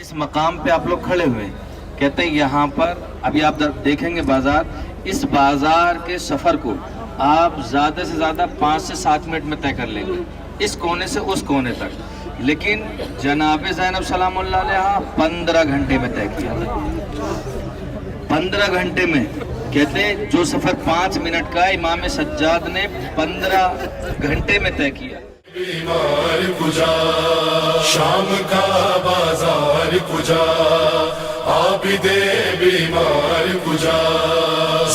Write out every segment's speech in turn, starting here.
इस मकाम पे आप लोग खड़े हुए हैं, कहते हैं यहाँ पर अभी आप देखेंगे बाजार, इस बाजार के सफर को आप ज्यादा से ज्यादा 5 से 7 मिनट में तय कर लेंगे, इस कोने से उस कोने तक। लेकिन जनाब ज़ैनब सलामुल्लाह अलैहा 15 घंटे में तय किया। 15 घंटे में, कहते हैं जो सफर 5 मिनट का इमाम सज्जाद ने 15 घंटे में तय किया। बीमार कुजा शाम का बाजार कुजा आबिदे बीमार कुजा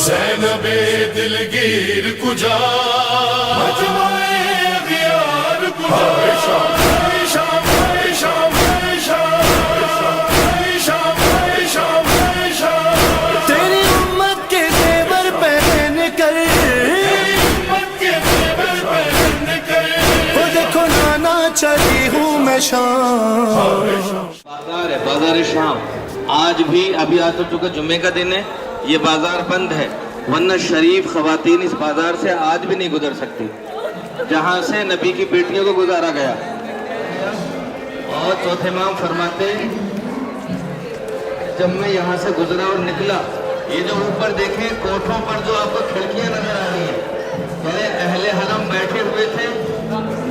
ज़ैनबे दिलगीर कुजा मजमाए गियार कुजा शाम शाम शाम शाम शाम शाम तेरी उम्मत के ज़ेवर पहन कर, चली हूँ मैं शाम। बाजार है, बाजार शाम। आज भी अभी आज तो चूंकि जुम्मे का दिन है, ये बाजार बंद है, वरना शरीफ खवातीन इस बाजार से आज भी नहीं गुजर सकती, जहाँ से नबी की बेटियों को गुजारा गया। और चौथे इमाम फरमाते, जब मैं यहाँ से गुजरा और निकला, ये जो ऊपर देखें कोठों पर जो आपको खिड़कियां नजर आ रही है, अहले हरम बैठे हुए थे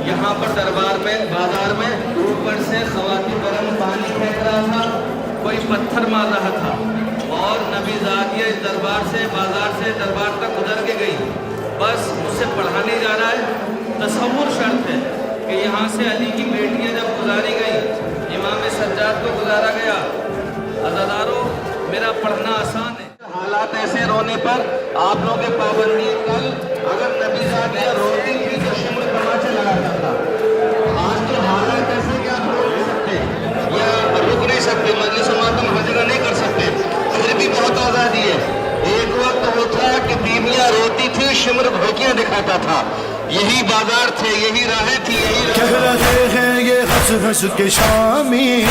यहाँ पर दरबार में, बाजार में। ऊपर से खवातीन गर्म पानी फेंक रहा था, कोई पत्थर मार रहा था, और नबी ज़ादिया इस दरबार से, बाजार से दरबार तक गुजर के गई। बस मुझसे पढ़ा नहीं जा रहा है, तसव्वुर शर्त है कि यहाँ से अली की बेटियाँ जब गुजारी गई, इमाम सज्जाद को गुजारा गया। अज़ादारों, मेरा पढ़ना आसान है। हालात ऐसे रोने पर आप लोगों के पाबंदी, कल अगर नबी ज़ादिया रोती थी तो शिमर तमाचे लगाता था। आज तो हालात ऐसे कि आप रोक नहीं सकते या रुक नहीं सकते, मजलिस मातम हजरा नहीं कर सकते, फिर भी बहुत आज़ादी है। एक वक्त वो था कि बीवियाँ रोती थी, शिमर भड़कियाँ दिखाता था। यही बाजार थे, यही राहें थी, यही कह रहे हैं ये हंस हंस के शामी,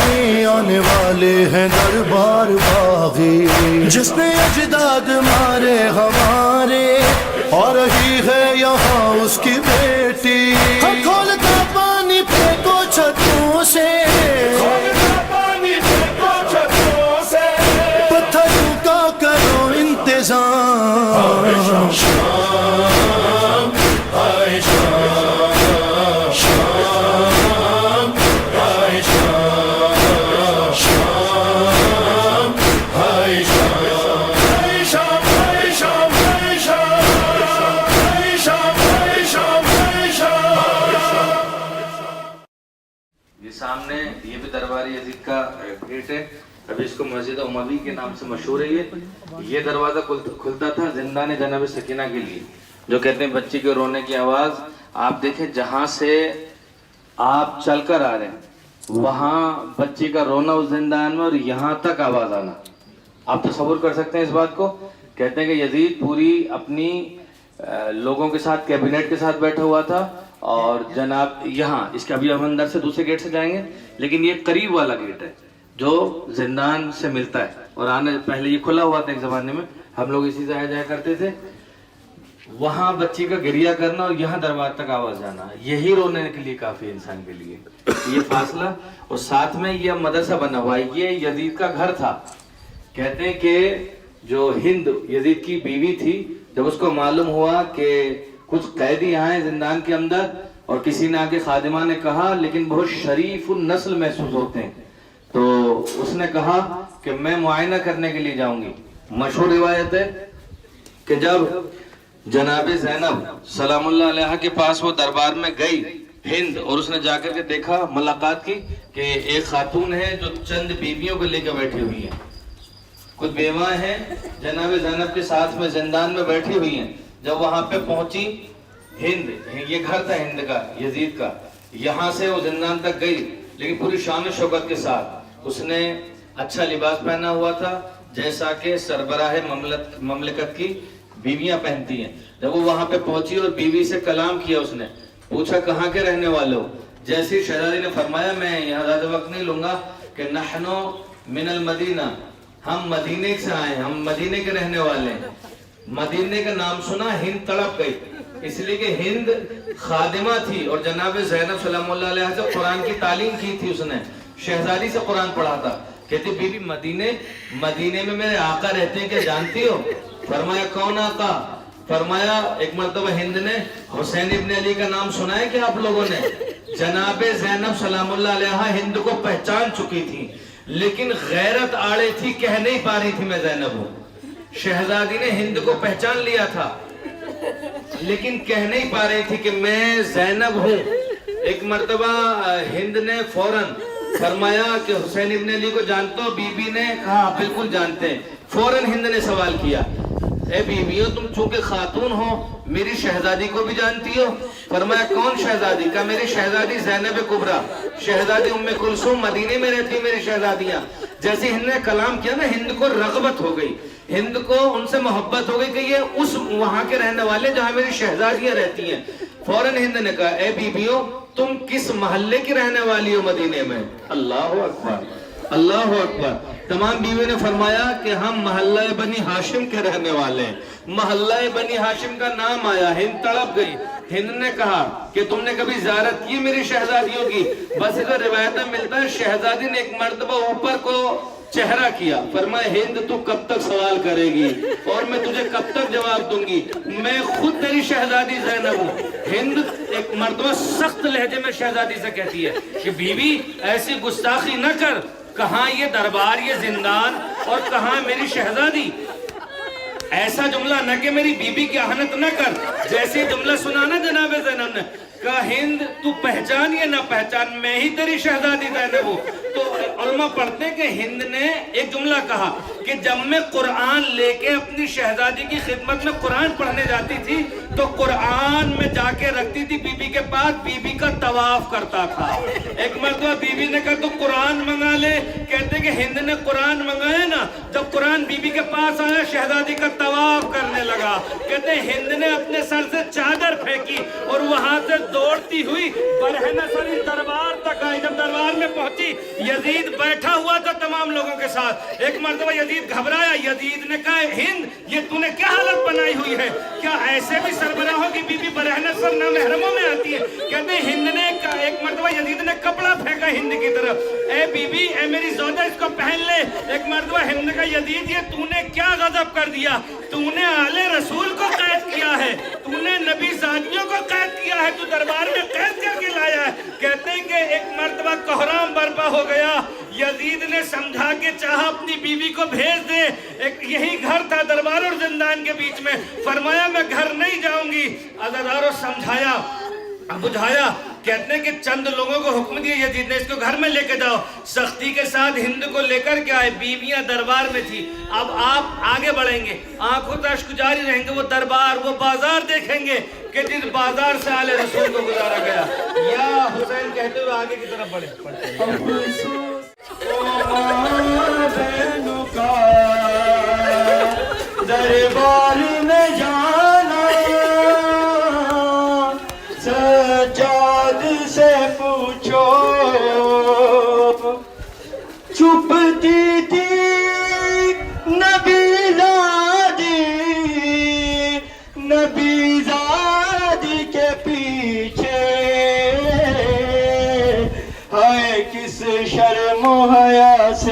आने वाले हैं दरबार बागी, जिसने अजदाद मारे हमारे, और रही है यहाँ उसकी बेटी। खोलता पानी फेंको छतों से, पत्थरों का करो इंतजाम। सामने ये भी दरबारी यजीद का गेट है, अभी इसको मस्जिद उमवी के नाम से मशहूर है। ये दरवाजा खुलता था जिंदान जनाब सकीना के लिए, जो कहते हैं बच्ची के रोने की आवाज। आप देखें, जहां से आप चलकर आ रहे हैं वहां बच्ची का रोना उस जिंदान में, और यहाँ तक आवाज आना, आप तसव्वुर कर सकते हैं इस बात को। कहते हैं कि यजीद पूरी अपनी लोगों के साथ, कैबिनेट के साथ बैठा हुआ था, और जनाब यहाँ, इसका अभी हम अंदर से दूसरे गेट से जाएंगे, लेकिन ये करीब वाला गेट है जो जिंदान से मिलता है, और आने पहले ये खुला हुआ था एक जमाने में, हम लोग इसी से आया जाया करते थे। वहां बच्ची का गिरिया करना और यहाँ दरबार तक आवाज जाना, यही रोने के लिए काफी इंसान के लिए ये फासला। और साथ में ये मदरसा बना हुआ है, ये यजीद का घर था। कहते हैं कि जो हिंद यजीद की बीवी थी, जब उसको मालूम हुआ कि कुछ कैदी यहाँ हैं जिंदान के अंदर, और किसी ने आके खादिमा ने कहा लेकिन बहुत शरीफ नस्ल महसूस होते हैं, तो उसने कहा कि मैं मुआयना करने के लिए जाऊंगी। मशहूर रिवायत है कि जब जनाब ज़ैनब सलामुल्लाह अलैहा के पास वो दरबार में गई हिंद, और उसने जाकर के देखा, मुलाकात की कि एक खातून है जो चंद बीवियों को लेकर बैठी हुई है, कुछ बेवाएं हैं जनाब ज़ैनब के साथ में जिंदान में बैठी हुई हैं। जब वहां पे पहुंची हिंद, ये घर था हिंद का, यजीद का, यहाँ से वो जिंदान तक गई, लेकिन पूरी शान शौकत के साथ। उसने अच्छा लिबास पहना हुआ था, जैसा कि सरबराह ममलकत की बीवियां पहनती हैं। जब वो वहां पे पहुंची और बीवी से कलाम किया, उसने पूछा कहाँ के रहने वाले हो। जैसे शहजादी ने फरमाया, मैं यहाँ ज्यादा वक्त नहीं लूंगा, कि नहनो मिनल मदीना, हम मदीने से आए, हम मदीने के रहने वाले हैं। मदीने का नाम सुना, हिंद तड़प गई, इसलिए कि हिंद खादिमा थी और जनाब ज़ैनब सलामुल्लाह अलैहा से कुरान की तालीम की थी, उसने शहजादी से कुरान पढ़ा था کہتی بیوی مدینے میں میرے آقا رہتے ہیں، کیا جانتی ہو؟ فرمایا کون آقا؟ فرمایا ایک مرتبہ ہند نے حسین ابن علی کا نام سنا ہے کیا آپ لوگوں نے؟ جناب زینب سلام اللہ علیہا ہند کو پہچان چکی تھی، لیکن غیرت آڑے تھی، کہہ نہیں پا رہی تھی میں زینب ہوں۔ شہزادی نے ہند کو پہچان لیا تھا لیکن کہہ نہیں پا رہی تھی کہ میں زینب ہوں۔ ایک مرتبہ ہند نے فوراً فرمایا کہ حسین ابن علی کو جانتے ہو؟ بی بی نے کہا بالکل جانتے ہیں۔ فوراً ہند نے سوال کیا اے بیویوں تم چونکہ خاتون ہو میری شہزادی کو بھی جانتی ہو؟ فرمایا کون شہزادی؟ کہا میری شہزادی زینب کبریٰ، شہزادی ام کلثوم، مدینے میں رہتی میری شہزادیاں۔ جیسے ہند نے کلام کیا نا ہند کو رغبت ہو گئی، ہند کو ان سے محبت ہو گئی کہ یہ اس وہاں کے رہنے والے جہاں میری شہزادیاں رہتی ہیں۔ فوراً ہند نے کہا اے بیویوں تم کس محلے کی رہنے والی ہو مدینے میں؟ اللہ اکبر، اللہ اکبر۔ تمام بیویوں نے فرمایا کہ ہم محلہ بنی ہاشم کے رہنے والے ہیں۔ محلہ بنی ہاشم کا نام آیا، ہند تڑپ گئی۔ ہند نے کہا کہ تم نے کبھی زیارت کی میری شہزادیوں کی؟ بس ادھر روایت میں ملتا ہے شہزادی نے ایک مرتبہ اوپر کو چہرہ کیا، فرمایا ہند تو کب تک سوال کرے گی اور میں تجھے کب تک جواب دوں گی، میں خود تیری شہزادی زینب ہوں۔ ہند ایک مرتبہ سخت لہجے میں شہزادی سے کہتی ہے کہ بیوی ایسی گستاخی نہ کر، کہاں یہ دربار یہ زندان اور کہاں میری شہزادی، ایسا جملہ نہ کہ میری بیوی کی اہانت نہ کر۔ جیسے جملہ سنا نا جناب زینب نے کہا ہند تو پہچان یا نہ پہچان میں ہی تیری شہزادی زینب ہوں۔ تو علماء پڑھتے ہیں کہ ہند نے ایک جملہ کہا کہ جب میں قرآن لے کے اپنی شہزادی کی خدمت میں قرآن پڑھنے جاتی تھی تو قرآن میں جا کے رکھتی تھی بی بی کے پاس، بی بی کا طواف کرتا تھا۔ ایک مرتبہ بی بی نے کہا تو قرآن منگا لے، کہتے کہ ہند نے قرآن منگایا نا، جب قرآن بی بی کے پاس آیا شہزادی کا طواف کرنے لگا۔ کہتے ہند نے اپنے سر سے چادر پھینکی اور وہاں سے دوڑتی ہوئی برہنہ سری دربار تک آئی۔ جب دربار میں پہنچی یزید بیٹھا ہوا تھا تمام لوگوں کے ساتھ۔ ایک مرتبہ یزید گھبرایا، یزید نے کہا ہند یہ تو نے کیا حالت بنائی ہوئی ہے؟ کیا ایسے بھی سربراہوں کی بی بی برہنہ سر نامحرموں میں آتی ہے؟ کہتے ہیں ہند نے ایک مرتبہ یزید نے کپڑا پھینکا ہند کی طرف، اے بی بی اے میری زوجہ اس کو پہن لے۔ ایک مرتبہ ہند نے کہا یزید یہ تو نے کیا غضب کر دیا، تو نے آل رسول کو قید کیا ہے، تو نے نبی زادیوں کو قید کیا ہے، تو دربار میں قید کر کے لایا ہے۔ کہتے ہیں کہ ایک مرتبہ کوہرام برپا ہو گیا، یزید نے سمجھا کے چاہا اپنی بیوی کو بھیج دے، ایک یہی گھر تھا دربار اور زندان کے بیچ میں، فرمایا میں گھر نہیں جاؤں گی۔ عزاداروں سمجھایا بجھایا، کہتے ہیں کہ چند لوگوں کو حکم دیا یزید نے اس کو گھر میں لے کے جاؤ، سختی کے ساتھ ہند کو لے کر کے آئے، بیویاں دربار میں تھی۔ اب آپ آگے بڑھیں گے، آنکھوں سے اشک جاری رہیں گے، وہ دربار وہ بازار دیکھیں گے کہ جس بازار سے آل رسول کو گزارا گیا۔ یا حسین کہتے ہوئے آگے کی طرف بڑھیں۔ دربار میں جانا سجاد سے پوچھو، چھپتی تھی نبی زادی کے پیچھے، ہائے کس شرم و حیا سے